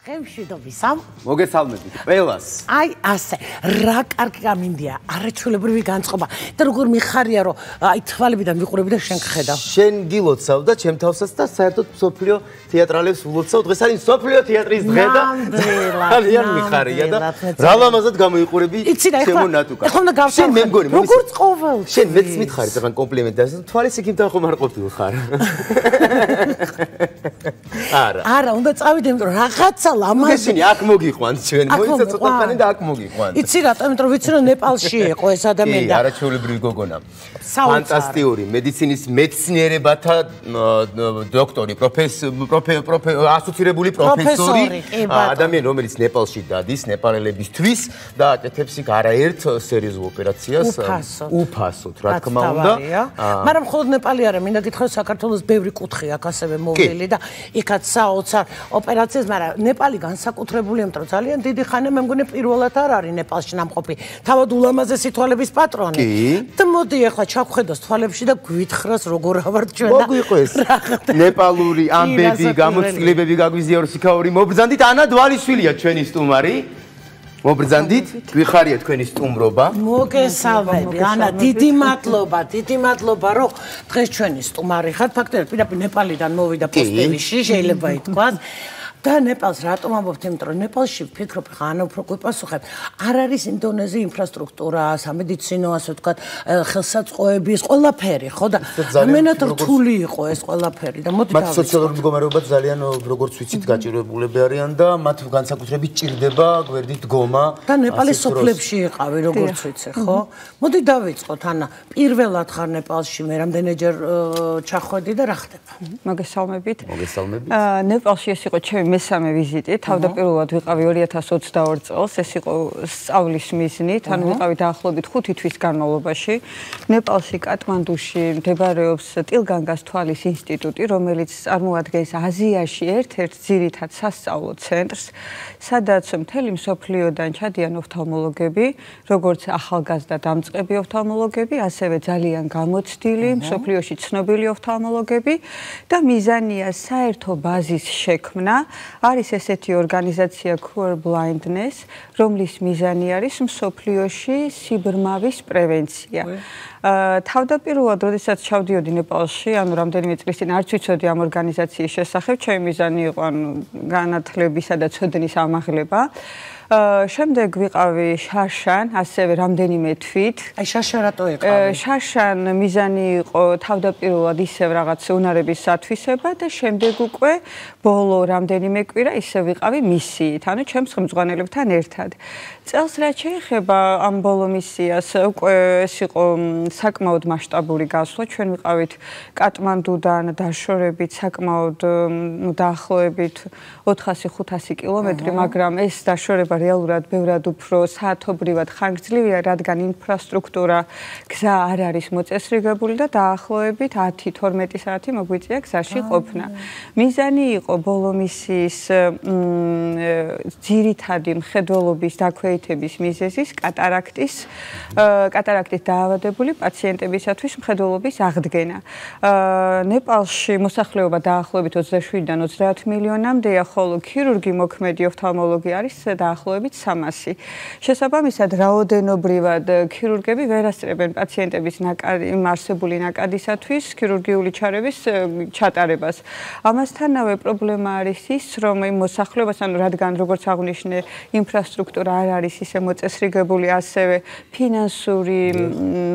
Gemშვიდობისა. მოგესალმებით ყველას. Აი ასე, რა კარგი გამინდია, არაჩვეულებრივი განწყობა. და როგორ მიხარია, რომ აი თვალებიდან ვიყურები და შენ გხედავ. შენ გილოცავ და ჩემ თავსაც და საერთოდ მსოფლიო თეატრალებს ულოცავ. დღეს არის მსოფლიო თეატრის დღე და ძალიან მიხარია და რა ლამაზად გამოიყურები ჩემო ნატუკა. შენ მე მგონი როგორც ყოველთვის. შენ მეც მითხარი ძალიან კომპლიმენტი და თვალის იქიმთან ხომ არ ყოფილი ხარ. არა, უნდა წავიდე, იმიტომ რომ რაღაცა ლამაზი. ესენი აქ მოგიყვანთ ჩვენ. მოიცა ცოტათანი და აქ მოგიყვანთ. იცი რატომ, იმიტომ რომ ვიცი რომ ნეპალში იყო ეს ადამიანი და არაჩვეულებრივი გოგონა. ფანტასტიკური მედიცინის მეცნიერებათა დოქტორი, ასოცირებული პროფესორი, ადამიანი რომელიც ნეპალში დადის ნეპალელებისთვის და აკეთებს იქ არაერთ სერიოზულ ოპერაციას უფასოდ, რა თქმა უნდა. მაგრამ მხოლოდ ნეპალი არა, მინდა გითხრათ საქართველოს ბევრი კუთხე აქ ასევე მოვლილი და იქაც საოცარ ოპერაციას, მაგრამ ნეპალი განსაკუთრებული, იმიტომ რომ ძალიან დიდი ხანია მე მგონი პირველად არ არის ნეპალში ნამყოფი. თავად ულამაზესი თვალების პატრონი. და მოდი ახლა ჩავხედოს თვალებში და გვითხრას როგორ ავართ ჩვენ და მოგვიყვეს. ნეპალური ამბები, გამოცდილებები გაგვიზიაროს იქაური მობრძანდით ანა დვალიშვილია ჩვენი სტუმარი. მობრძანდით, გვიხარია თქვენი სტუმრობა. მოგესალმები, ანა, დიდი მადლობა, რომ დღეს ჩვენი სტუმარი ხართ. ფაქტობრივად პირდაპირ ნეპალიდან მოვიდა პოსტელიში, შეიძლება ითქვას. და ნეპალს რატომ ამბობთ, იმიტომ რომ ნეპალში ვფიქრობ, ხან უფრო გვიპასუხებ, არ არის იმ დონეზე ინფრასტრუქტურა, სამედიცინო, ასე ვთქვათ, ხელსაწყოების ყველაფერი, ხო და ამენად რთული იყო ეს ყველაფერი და მოდი მათ სოციალური მდგომარეობა ძალიან როგორც ვიცით გაჭირებულები არიან და მათ განსაკუთრებით ჭირდება გვერდით დგომა და ნეპალის სოფლებში იყავი როგორც ვიცი, ხო? მოდი დავიწყოთ, ანა, პირველად ხარ ნეპალში, მე რამდენჯერ ჩახვედი და რა ხდება? მოგესალმებით. მოგესალმებით. ნეპალში ეს იყო ჩემი მესამე ვიზიტი. თავდაპირველად ვიყავი 2022 წელს, ეს იყო სწავლის მიზნით, ანუ ვიყავი დაახლოებით 5 თვის განმავლობაში. ნეპალში, კატმანდუში მდებარეობს ტილგანგას თვალის ინსტიტუტი, რომელიც წარმოადგენს აზიაში ერთ-ერთ ძირითად სასწავლო ცენტრს, სადაც მთელი მსოფლიოდან ჩადიან ოფთალმოლოგები, როგორც ახალგაზრდა დამწყები ოფთალმოლოგები, ასევე ძალიან გამოცდილი, მსოფლიოში ცნობილი ოფთალმოლოგები და მიზანია საერთო ბაზის შექმნა. არის ესეთი ორგანიზაცია Cure Blindness, რომლის მიზანი არის მსოფლიოში სიბრმავის პრევენცია. თავდაპირველად, როდესაც ჩავდიოდი ნეპალში, ანუ რამდენიმე წლის წინ არც ვიცოდი ამ ორგანიზაციის შესახებ, ჩემი მიზანი იყო განათლებისა და ცოდნის ამაღლება. შემდეგ ვიყავი შაშან, ასევე რამდენიმე თვით. აი შაშან რატო იყავი? შაშან მიზანი იყო თავდაპირველად ისევ რაღაც უნარების სათვისება და შემდეგ უკვე ბოლო რამდენიმე კვირა ისევ ვიყავი მისიით, ანუ ჩემს ხელმძღვანელებთან ერთად. წელს რაც შეეხება ამ ბოლო მისიას, უკვე ეს იყო საკმაოდ მასშტაბური გასვლა. ჩვენ ვიყავით კატმანდუდან დაშორებით საკმაოდ დაახლოებით 400-500 კილომეტრი, მაგრამ ეს დაშორება რეალურად ბევრად უფრო საათობრივად ხანგრძლივია, რადგან ინფრასტრუქტურა გზა არ არის მოწესრიგებული და დაახლოებით 10-12 საათი მოგვიწია გზაში ყოფნა. მიზანი იყო ბოლო მისიის ძირითადი მხედველობის დაქვეითების მიზეზის კატარაქტით დაავადებული პაციენტებისათვის მხედველობის აღდგენა. ნეპალში მოსახლეობა დაახლოებით 27-დან 30 მილიონამდეა, ხოლო ქირურგი მოქმედი ოფთალმოლოგი არის დაახლოებით 300. შესაბამისად, რაოდენობრივად ქირურგები ვერ ასწრებენ პაციენტების არსებული ნაკადისათვის ქირურგიული ჩარევის ჩატარებას. ამასთანავე პრობლემა არის ის, რომ იმ მოსახლეობას, ანუ რადგან როგორც აღნიშნე, ინფრასტრუქტურა არ არის ისე მოწესრიგებული, ასევე ფინანსური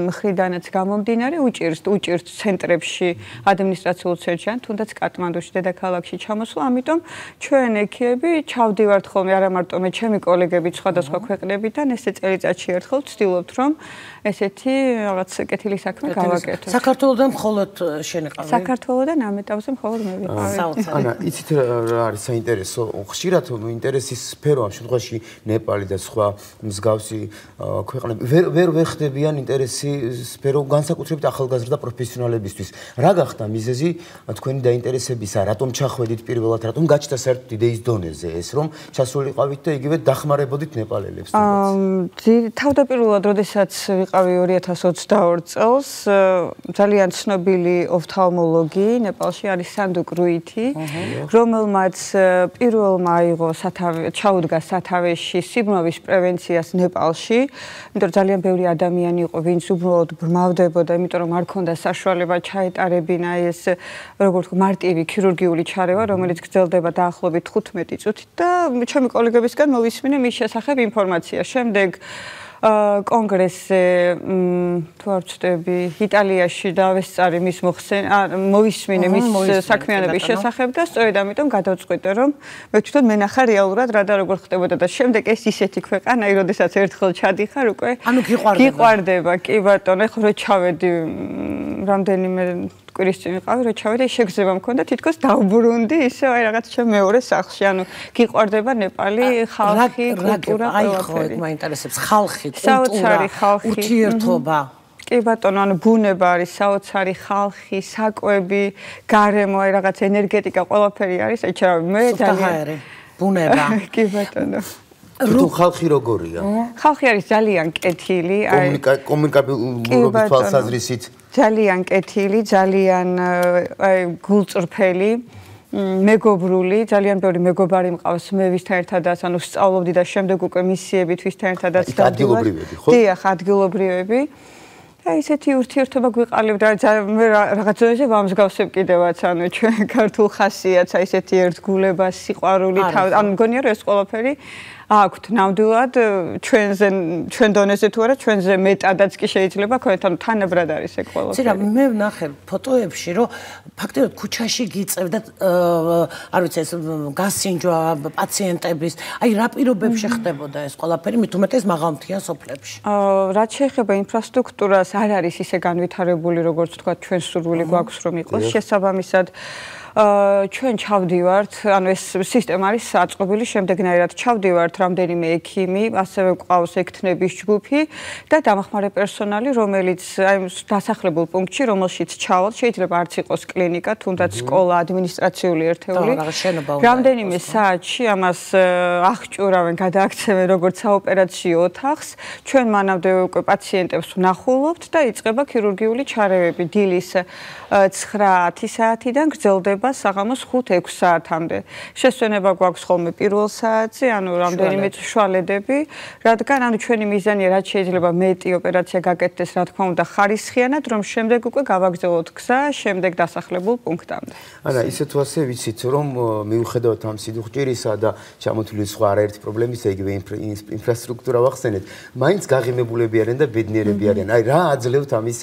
მხრიდანაც გამომდინარე, უჭირთ ცენტრებში, ადმინისტრაციულ ცენტრში, თუნდაც კატმანდუში, დედაქალაქში ჩამოსვლა, ამიტომ ჩვენ ექიები ჩავდივართ ხოლმე არა მარტო მე, ჩემი კოლეგები სხვადასხვა ქვეყნებიდან, ესე წელიწადში ერთხელ ვცდილობთ, რომ ესეთი რაღაც კეთილი საქმე გავაკეთოთ. საქართველოდან მხოლოდ შენ იყავი? საქართველოდან ამ ეტაპზე მხოლოდ მე ვიყავი. ანა, იცით რა არის საინტერესო? ხშირად ინტერესის სფერო ამ შემთხვევაში ნეპალი და სხვა მსგავსი ქვეყნები ვერ ვეხდებიან ინტერესი სფერო განსაკუთრებით ახალგაზრდა პროფესიონალებისთვის. რა გახდა მიზეზი თქვენი დაინტერესებისა? რატომ ჩახვედით პირველად? რატომ გაჩნდა საერთოდ იდეის დონეზე ეს, რომ ჩასულიყავით და იგივე დახმარებოდით ნეპალელებს? თავდაპირველად, როდესაც ვიყავი 2022 წელს, ძალიან ცნობილი ოფთალმოლოგი ნეპალში არის სანდუკ რუითი, რომელმაც პირველმა აიღო ჩაუდგა სათავეში სიბმავის პრევენციას ნეპალში, იმიტომ რომ ძალიან ბევრი ადამიანი იყო, ვინც უბრალოდ ბრმავდებოდა, იმიტომ რომ არ ქონდა საშუალება ჩაეტარებინა ეს როგორც მარტივი ქირურგიული ჩარევა, რომელიც გრძელდება დაახლოებით 15 წუთით და ჩემი კოლეგებისგან მოვისმინე მის შესახებ ინფორმაცია. შემდეგ კონგრესზე თუ არ ვცდები იტალიაში დავესწარი მის მოვისმინე მის საქმიანობის შესახებ და სწორედ ამიტომ გადავწყვიტე რომ მე თვითონ მენახა რეალურად რა და როგორ ხდებოდა და შემდეგ ეს ისეთი ქვეყანა, როდესაც ერთხელ ჩადიხარ უკვე გიყვარდება. კი ბატონო, ეხლა რო ჩავედი რამდენიმე კვირის წინ ვიყავი, რო ჩავედი, შეგრძნება მქონდა თითქოს დავბრუნდი ისე აი რაღაც ჩემ მეორე სახლში. ანუ გიყვარდება ნეპალი, ხალხი, კულტურა, ყველაფერი. მაინტერესებს ხალხი, კულტურა, ურთიერთობა. კი ბატონო, ანუ ბუნება არის, საოცარი ხალხი, საკვები, გარემო, აი რაღაც ენერგეტიკა, ყველაფერი არის. ეჩერავი მე ძალიან ბუნება. კი ბატონო. თუ ხალხი როგორია? ხალხი არის ძალიან კეთილი, აი კომუნიკაბილურობის თვალსაზრისით ძალიან კეთილი, ძალიან გულწრფელი, მეგობრული, ძალიან ბევრი მეგობარი მყავს მე ვისთან ერთადაც, ანუ ვსწავლობდი და შემდეგ უკვე მისიებით ვისთან ერთადაც ადგილობრივები, ხო? დიახ, ადგილობრივები. აი ესეთი ურთიერთობა გვიყალიბდა, მე რაღაც ზონაზე ვამსგავსებ კიდევაც, ანუ ჩვენ ქართულ ხასიათს, აი ესეთი ერთგულება, სიყვარული, ანუ მგონია რომ ეს ყველაფერი აქვთ ნამდვილად ჩვენ დონეზე თუ არა ჩვენზე მეტადაც კი შეიძლება ქონდეთ, ანუ თანაბრად არის ეგ ყველაფერი. ცირა მე ვნახე ფოტოებში, რომ ფაქტობრივად ქუჩაში გიწევდა არ ვიცი ეს გასინჯვა პაციენტების, აი რა პირობებში ხდებოდა ეს ყველაფერი, მით უმეტეს მაღალმთიან სოფლებში. რაც შეეხება ინფრასტრუქტურას, არ არის ისე განვითარებული, როგორც თქვა ჩვენ სურვილი გვაქვს რომ იყოს. შესაბამისად ჩვენ ჩავდივართ, ანუ ეს სისტემა არის აწყობილი შემდეგნაირად. ჩავდივართ რამდენიმე ექიმი, ასევე გვყავს ექთნების ჯგუფი და დამახმარე პერსონალი, რომელიც აი დასახლებულ პუნქტში, რომელშიც ჩავალ, შეიძლება არც იყოს კლინიკა, თუნდაც სკოლა, ადმინისტრაციული ერთეული. რამდენიმე საათში ამას აღჭურავენ, გადააქცევენ როგორც საოპერაციო ოთახს. ჩვენ მანამდე უკვე პაციენტებს ვნახულობთ და იწყება ქირურგიული ჩარევები. დილის 9-10 საათიდან გრძელდება საღამოს 5-6 საათამდე. შესვენება გვაქვს ხოლმე პირველ საათზე, ანუ რამდენიმე შუალედები, რადგან ანუ ჩვენი მიზანია რაც შეიძლება მეტი ოპერაცია გაკეთდეს, რა თქმა უნდა, ხარისხიანად, რომ შემდეგ უკვე გავაგრძელოთ გზა შემდეგ დასახლებულ პუნქტამდე. ანა, ისე თუ ასე ვიცით, რომ მიუხედავად ამ სიდუხჭირისა და ჩამოთვლილი სხვა არაერთი პრობლემისა, იგივე ინფრასტრუქტურა ვახსენეთ, მაინც გაღიმებულები არიან და ბედნიერები არიან. აი რა აძლევთ ამის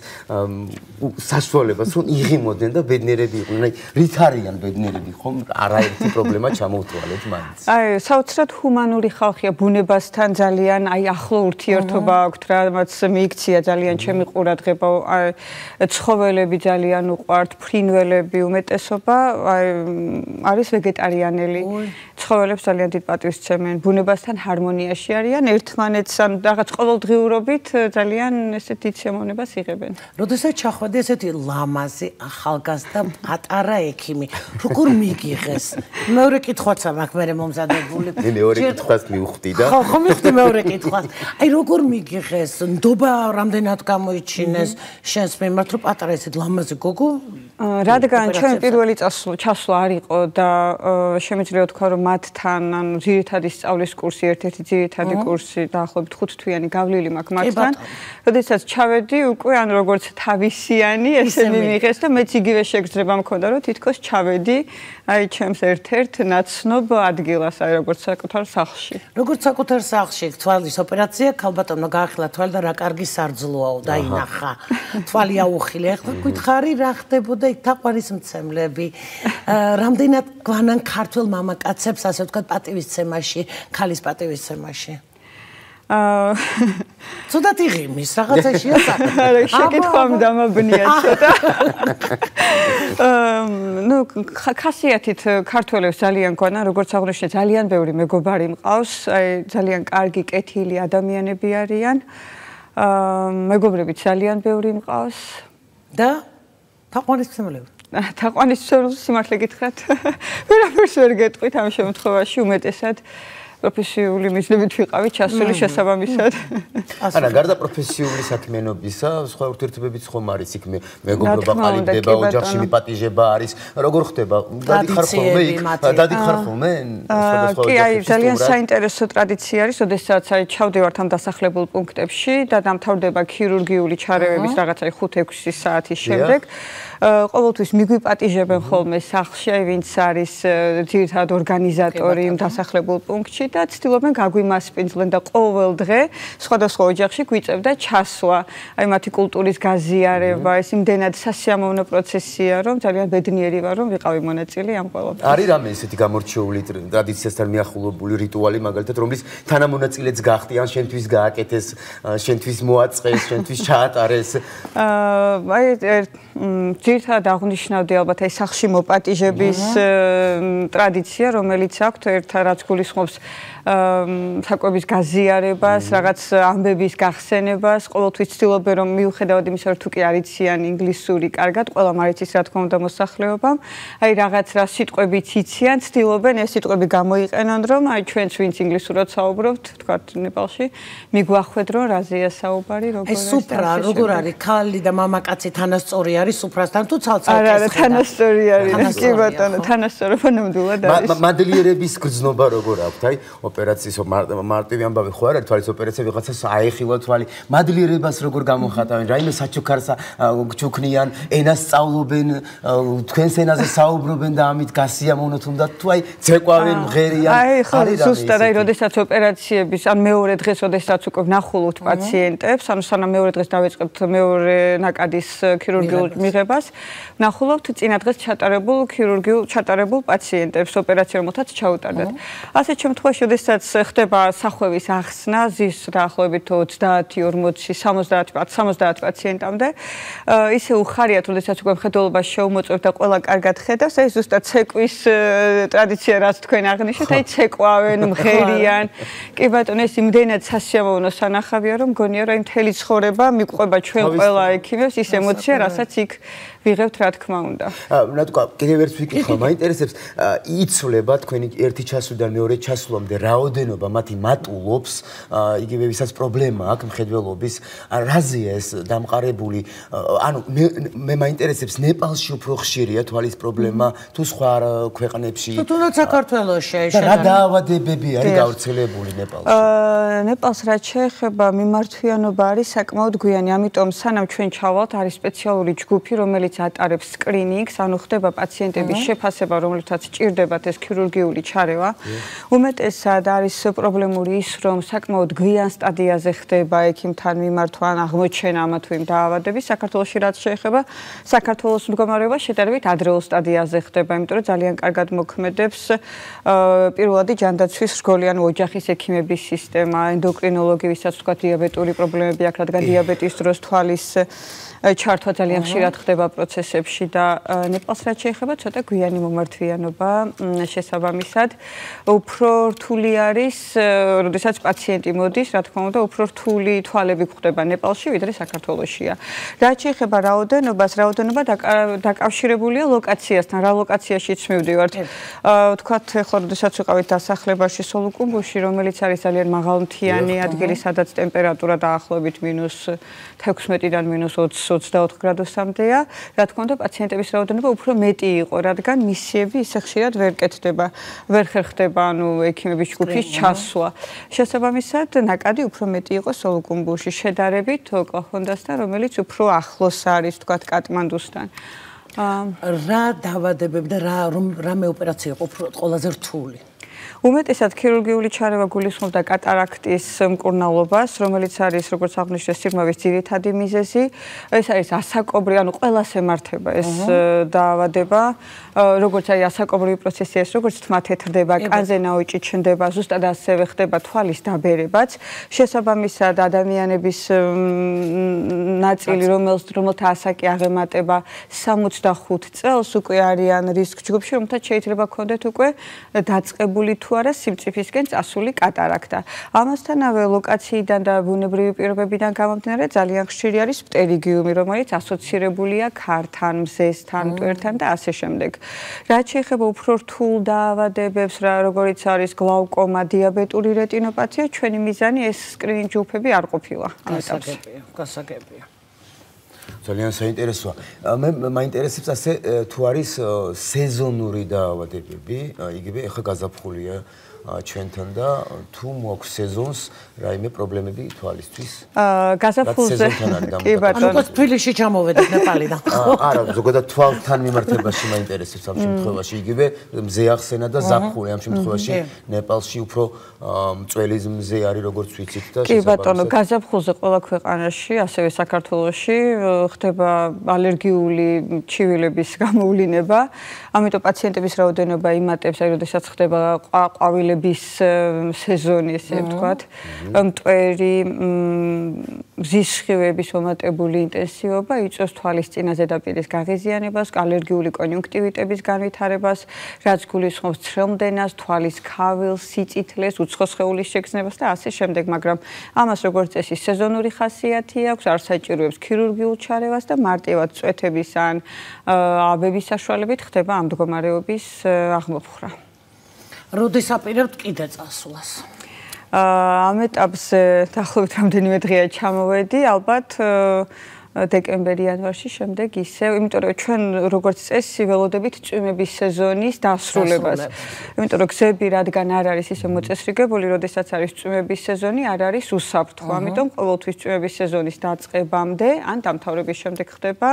საშუალებას, რომ იღიმოდნენ და ბედნიერები იყვნენ. აი რით არიან ბედნიერები, ხომ? არაერთი პრობლემა ჩამოუთვალეთ მაინც. აი საოცრად ჰუმანური ხალხია, ბუნებასთან ძალიან აი ახლო ურთიერთობა აქვთ, რამაც მიიქცია ძალიან ჩემი ყურადღება, აი ცხოველები ძალიან უყვართ, ფრინველები უმეტესობა, აი არის ვეგეტარიანელი. ცხოველებს ძალიან დიდ პატივს სცემენ, ბუნებასთან ჰარმონიაში არიან, ერთმანეთს ან რაღაც ყოველდღიურობით ძალიან ესეთ დიდ შემოვნებას იღებენ. როდესაც ჩახვედი ესეთი ლამაზი, ახალგაზრდა, პატარა ექიმი, როგორ მიგიღეს? მეორე კითხვაც აქვს მე მომზადებული. მე მეორე კითხვას მივხვდი და ხო, მივხვდი მეორე კითხვას. აი როგორ მიგიღეს? ნდობა რამდენად გამოიჩინეს შენს მიმართ, რომ პატარა ესეთ ლამაზი გოგო? რადგან ჩვენ პირველი ჩასვლა არ იყო და შემიძლია ვთქვა, რომ მათთან, ანუ ძირითადი სწავლის კურსი, ერთ-ერთი ძირითადი კურსი დაახლოებით 5 თვიანი გავლილი მაქვს მათთან. როდესაც ჩავედი, უკვე ანუ როგორც თავისიანი ესე მიმიღეს და მეც იგივე შეგრძნება მქონდა, რომ თითქოს ჩავედი აი ჩემს ერთ-ერთ ნაცნობ ადგილას, აი როგორც საკუთარ სახლში. როგორც საკუთარ სახლში, თვალის ოპერაცია, ქალბატონმა გაახლა თვალი და რა კარგი სარძლოაო, დაინახა. თვალი აუხილე. ეხლა გითხარი რა ხდებოდა იქ თაყვანისმცემლები. რამდენად გვანან ქართველ მამაკაცებს, ასე ვთქვათ, პატივისცემაში, ქალის პატივისცემაში. ცოტა იღიმის რაღაცაშია საქმე. არა, შეკითხვამ დამაბნია ცოტა. ნუ ხასიათით ქართველებს ძალიან გვანა, როგორც აღნიშნე, ძალიან ბევრი მეგობარი მყავს, აი ძალიან კარგი, კეთილი ადამიანები არიან. მეგობრები ძალიან ბევრი მყავს და თაყვანისმცემლები. თაყვანისმცემლებს სიმართლე გითხრათ, ვერაფერს ვერ გეტყვით ამ შემთხვევაში უმეტესად პროფესიული მიზნებით ვიყავი ჩასული შესაბამისად. ანა გარდა პროფესიული საქმიანობისა, სხვა ურთიერთობებიც ხომ არის იქ მეგობრობა ყალიბდება, ოჯახში მიპატიჟება არის. როგორ ხდება? დადიხარ ხოლმე? კი, აი ძალიან საინტერესო ტრადიცია არის, ოდესაც აი ჩავდივართ ამ დასახლებულ პუნქტებში და დამთავრდება ქირურგიული ჩარევების რაღაც აი 5-6 საათის შემდეგ. ყოველთვის მიგვიპატიჟებენ ხოლმე სახლში, ვინც არის ძირითადად ორგანიზატორი იმ დასახლებულ პუნქტში და ცდილობენ გაგვიმასპინძლენ და ყოველ დღე სხვადასხვა ოჯახში გვიწევდა ჩასვლა. აი მათი კულტურის გაზიარება, ეს იმდენად სასიამოვნო პროცესია, რომ ძალიან ბედნიერი ვარ, რომ ვიყავი მონაწილე ამ ყველაფერში. არის რამე ესეთი გამორჩეული ტრადიციასთან მიახლოებული რიტუალი, მაგალითად, რომლის თანამონაწილეც გახდი, ან შენთვის გააკეთეს, შენთვის მოაწყეს, შენთვის ჩაატარეს? აი ძირითადად აღნიშნავდი ალბათ აი სახლში მოპატიჟების ტრადიცია, რომელიც აქვთ ერთ რაც გულისხმობს საკვების გაზიარებას, რაღაც ამბების გახსენებას, ყოველთვის ცდილობენ რომ მიუხედავად იმისა, რომ თუ კი არიციან ინგლისური კარგად, ყველა მარიცის რა თქმა უნდა მოსახლეობამ, აი რაღაც რა სიტყვებიც იციან, ცდილობენ ეს სიტყვები გამოიყენონ, რომ აი ჩვენც ვინც ინგლისურად საუბრობთ, თქვათ ნეპალში, მიგვახვედრონ რაზეა საუბარი, როგორ არის. სუფრა, როგორ არის? ქალი და მამაკაცი თანასწორი არის სუფრასთან თუ ცალ-ცალკე? არა, თანასწორი არის. კი ბატონო, თანასწორობა ნამდვილად არის. მადლიერების გრძნობა როგორ აქვს? აი ოპერაციის მარტივი ამბავი ხო არ არის, თვალის ოპერაცია ვიღაცას აეხილა თვალი. მადლიერებას როგორ გამოხატავენ? რაიმე საჩუქარს ჩუქნიან, ენას სწავლობენ, თქვენს ენაზე საუბრობენ და ამით გასიამოვნოთ უნდა თუ აი ცეკვავენ, მღერიან. აი ხო, ზუსტად აი როდესაც ოპერაციების ან მეორე დღეს როდესაც უკვე ვნახულობთ პაციენტებს, ანუ სანამ მეორე დღეს დავიწყებთ მეორე ნაკადის ქირურგიულ მიღებას, ვნახულობთ წინა დღეს ჩატარებულ პაციენტებს ოპერაცია რომელთაც ჩაუტარდათ. ასეთ შემთხვევაში როდესაც ხდება სახვევის ახსნა ზის დაახლოებით 30-40 70 პაციენტამდე ისე უხარიათ როდესაც უკვე მხედველობა შეუმოწევთ და ყველა კარგად ხედავს ეს ზუსტად ცეკვის ტრადიცია რაც თქვენ აღნიშნეთ აი ცეკვავენ მღერიან კი ბატონო ეს იმდენად სასიამოვნო სანახავია რომ მგონია რომ მთელი ცხოვრება მიყვება ჩვენ ყველა ექიმებს ის ემოცია რასაც იქ ვიღებთ რა თქმა უნდა. ნატკა კიდევ ერთ ვიკითხავ, მაინტერესებს იცვლება თქვენი ერთი ჩასვლიდან მეორე ჩასვლამდე რაოდენობა მათი მატულობს, იგივე ვისაც პრობლემა აქვს მხედველობის, რაზეა ეს დამყარებული, ანუ მე მაინტერესებს ნეპალში უფრო ხშირია თვალის პრობლემა თუ სხვა ქვეყნებში? თუნდაც საქართველოში რა დაავადებები არის გავრცელებული ნეპალში? ნეპალს რაც შეეხება მიმართვიანობა არის საკმაოდ გვიანი, ამიტომ სანამ ჩვენ ჩავალთ არის სპეციალური ჯგუფი რომელიც ატარებს სკრინინგს, ანუ ხდება პაციენტების შეფასება, რომლითაც ჭირდებათ ეს ქირურგიული ჩარევა. უმეტესად არის პრობლემური ის, რომ საკმაოდ გვიან სტადიაზე ხდება ექიმთან მიმართვა ან აღმოჩენა ამა თუ იმ დაავადების. საქართველოში რაც შეეხება, საქართველოს მდგომარეობა შედარებით ადრეულ სტადიაზე ხდება, იმიტომ რომ ძალიან კარგად მოქმედებს პირველადი ჯანდაცვის რგოლი, ანუ ოჯახის ექიმების სისტემა, ენდოკრინოლოგი, ვისაც თქვა დიაბეტური პრობლემები აქვს, რადგან დიაბეტის დროს თვალის ჩართვა ძალიან ხშირად ხდება პროცესებში და ნეპალს რაც შეეხება ცოტა გვიანი მომართვიანობა შესაბამისად უფრო რთული არის როდესაც პაციენტი მოდის რა თქმა უნდა უფრო რთული თვალები გვხვდება ნეპალში ვიდრე საქართველოშია რაც შეეხება რაოდენობა დაკავშირებულია ლოკაციასთან რა ლოკაციაშიც მივდივართ ვთქვათ ახლა როდესაც ვიყავით დასახლებაში სოლუკუმბუში რომელიც არის ძალიან მაღალმთიანი ადგილი სადაც ტემპერატურა დაახლოებით -16-დან -24 გრადუსამდეა. რა თქმა უნდა, პაციენტების რაოდენობა უფრო მეტი იყო, რადგან მისიები ისე ხშირად ვერ კეთდება, ვერ ხერხდება, ანუ ექიმების ჯგუფის ჩასვლა. შესაბამისად, ნაკადი უფრო მეტი იყო სოლუკუმბუში შედარებით ოკლაჰონდასთან, რომელიც უფრო ახლოს არის, თქვათ, კატმანდუსთან. რა დაავადებები და რამე ოპერაცია იყო ყველაზე რთული? უმეტესად ქირურგიული ჩარევა გულისხმობდა კატარაქტის მკურნალობას, რომელიც არის, როგორც აღნიშნე, სიღრმავის ძირითადი მიზეზი. ეს არის ასაკობრივი, ანუ ყველას ემართება ეს დაავადება. როგორც არის ასაკობრივი პროცესია, როგორც თმა თეთრდება, კანზე ნაოჭი ჩნდება, ზუსტად ასევე ხდება თვალის დაბერებაც. შესაბამისად, ადამიანების ნაწილი, რომელთა ასაკი აღემატება 65 წელს, უკვე არიან რისკ ჯგუფში, რომელთაც შეიძლება ჰქონდეთ უკვე დაწყებული თუ არა სიმწიფისკენ წასული კატარაქტა. ამასთანავე ლოკაციიდან და ბუნებრივი პირობებიდან გამომდინარე ძალიან ხშირი არის პტერიგიუმი, რომელიც ასოცირებულია ქართან, მზესთან, მტვერთან და ასე შემდეგ. რაც შეეხება უფრო რთულ დაავადებებს, როგორიც არის გლაუკომა, დიაბეტური რეტინოპათია, ჩვენი მიზანი ეს სკრინინგ ჯგუფები არ ყოფილა. გასაგებია. ძალიან საინტერესოა. მე მაინტერესებს ასე თუ არის სეზონური დაავადებები, იგივე ახლა გაზაფხულია ჩვენთან და თუ მოაქვს სეზონს რაიმე პრობლემები თვალისთვის? გაზაფხულზე კი ბატონო. ანუ თბილისში ჩამოვედით ნეპალიდან. არა, ზოგადად თვალთან მიმართებაში მაინტერესებს ამ შემთხვევაში. იგივე მზე ახსენა და ზაფხული ამ შემთხვევაში ნეპალში უფრო მწველი მზე არის როგორც ვიცით და კი ბატონო, გაზაფხულზე ყველა ქვეყანაში, ასევე საქართველოში ხდება ალერგიული ჩივილების გამოვლინება. ამიტომ პაციენტების რაოდენობა იმატებს, აი როდესაც ხდება ყვავილების სეზონი, ესე ვთქვათ, მტვერი, მზის სხივების მომატებული ინტენსივობა იწვევს თვალის წინა ზედაპირის გაღიზიანებას, ალერგიული კონიუნქტივიტების განვითარებას, რაც გულისხმობს ცრემლდენას, თვალის ქავილს, სიწითლეს, უცხო სხეულის შეგრძნებას და ასე შემდეგ, მაგრამ ამას როგორც წესი სეზონური ხასიათი აქვს, არ საჭიროებს ქირურგიულ ჩარევას და მარტივად წვეთების ან აბების საშუალებით ხდება ამ მდგომარეობის აღმოფხვრა. როდის აპირებთ კიდე წასვლას? ამ ეტაპზე დაახლოებით რამდენიმე დღეა ჩამოვედი, ალბათ დეკემბერ-იანვარში შემდეგ ისევ, იმიტომ რომ ჩვენ როგორც წესი ველოდებით წვიმების სეზონის დასრულებას. იმიტომ რომ გზები რადგან არ არის ისე მოწესრიგებული, როდესაც არის წვიმების სეზონი, არ არის უსაფრთხო. ამიტომ ყოველთვის წვიმების სეზონის დაწყებამდე ან დამთავრების შემდეგ ხდება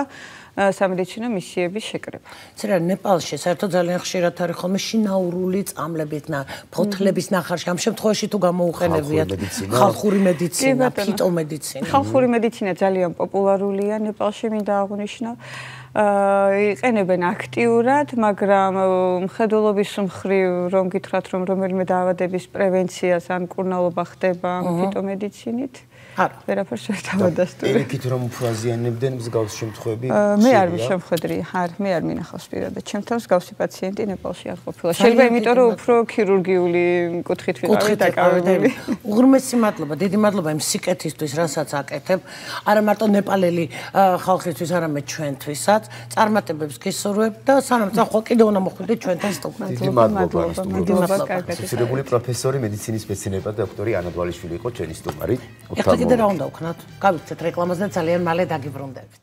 სამედიცინო მისიების შეკრება. წერა ნეპალში საერთოდ ძალიან ხშირად არის ხოლმე შინაურული წამლებით, ფოთლების ნახარში. ამ შემთხვევაში თუ გამოუყენებიათ ხალხური მედიცინა, ფიტომედიცინა. ხალხური მედიცინა ძალიან პოპულარულია ნეპალში, მინდა აღვნიშნო. იყენებენ აქტიურად, მაგრამ მხედველობის მხრივ რომ გითხრათ, რომ რომელიმე დაავადების პრევენციას ან მკურნალობა ხდება ფიტომედიცინით, ვერაფერს ვერ დავადასტური. ელიქით რომ უფრო აზიანებდნენ მსგავს შემთხვევები? მე არ შემხედრია, მე არ მინახავს პირადად. ჩემთან მსგავსი პაციენტი ნეპალში არ ყოფილა. შეიძლება იმიტომ რომ უფრო ქირურგიული კუთხით ვიყავი დაკავებული. უღრმესი მადლობა, დიდი მადლობა იმ სიკეთისთვის, რასაც აკეთებ. არა მარტო ნეპალელი ხალხისთვის, არამედ ჩვენთვისაც. წარმატებებს გისურვებ და სანამ წახვალ კიდევ უნდა მოხვიდეთ ჩვენთან სტუდიაში. დიდი მადლობა. სპეციალიზებული პროფესორი მედიცინის მეცნიერება დოქტორი ანა დვალიშვილი იყო ჩვენი სტუმარი. ეხლა კიდე რა უნდა ვქნათ? გავიქცეთ რეკლამას და ძალიან მალე დაგიბრუნდებით.